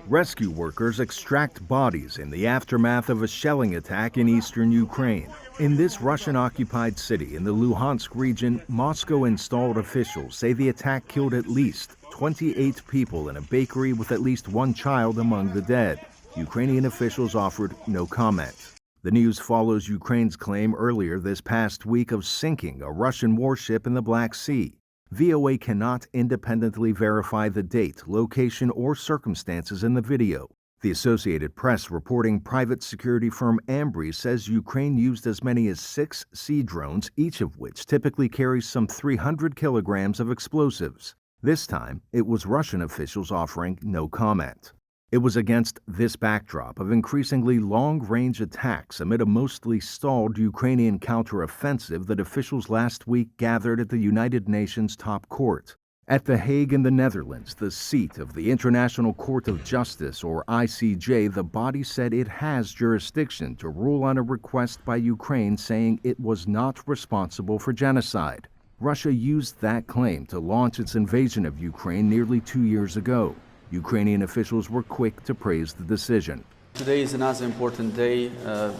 Rescue workers extract bodies in the aftermath of a shelling attack in eastern Ukraine. In this Russian-occupied city in the Luhansk region, Moscow-installed officials say the attack killed at least 28 people in a bakery with at least one child among the dead. Ukrainian officials offered no comment. The news follows Ukraine's claim earlier this past week of sinking a Russian warship in the Black Sea. VOA cannot independently verify the date, location, or circumstances in the video. The Associated Press reporting private security firm Ambry says Ukraine used as many as 6 sea drones, each of which typically carries some 300 kilograms of explosives. This time, it was Russian officials offering no comment. It was against this backdrop of increasingly long-range attacks amid a mostly stalled Ukrainian counteroffensive that officials last week gathered at the United Nations top court. At The Hague in the Netherlands, the seat of the International Court of Justice, or ICJ, the body said it has jurisdiction to rule on a request by Ukraine saying it was not responsible for genocide. Russia used that claim to launch its invasion of Ukraine nearly 2 years ago. Ukrainian officials were quick to praise the decision. Today is another important day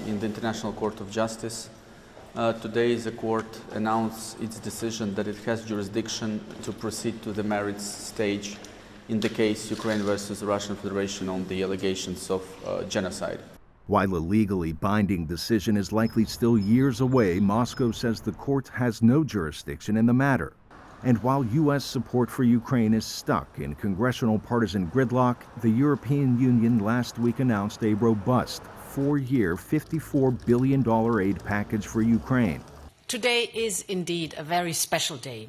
in the International Court of Justice. Today the court announced its decision that it has jurisdiction to proceed to the merits stage in the case Ukraine versus the Russian Federation on the allegations of genocide. While a legally binding decision is likely still years away, Moscow says the court has no jurisdiction in the matter. And while U.S. support for Ukraine is stuck in congressional partisan gridlock, the European Union last week announced a robust 4-year, $54 billion aid package for Ukraine. Today is indeed a very special day.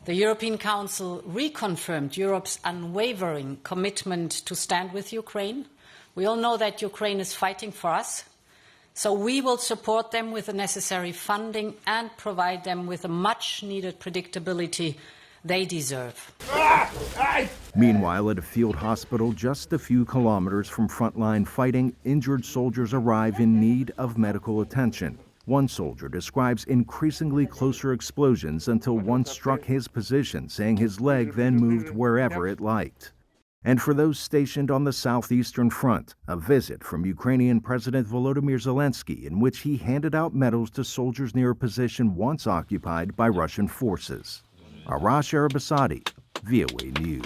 The European Council reconfirmed Europe's unwavering commitment to stand with Ukraine. We all know that Ukraine is fighting for us. So we will support them with the necessary funding and provide them with the much-needed predictability they deserve. Meanwhile, at a field hospital just a few kilometers from frontline fighting, injured soldiers arrive in need of medical attention. One soldier describes increasingly closer explosions until one struck his position, saying his leg then moved wherever it liked. And for those stationed on the southeastern front, a visit from Ukrainian President Volodymyr Zelensky in which he handed out medals to soldiers near a position once occupied by Russian forces. Arash, Arabasadi, VOA News.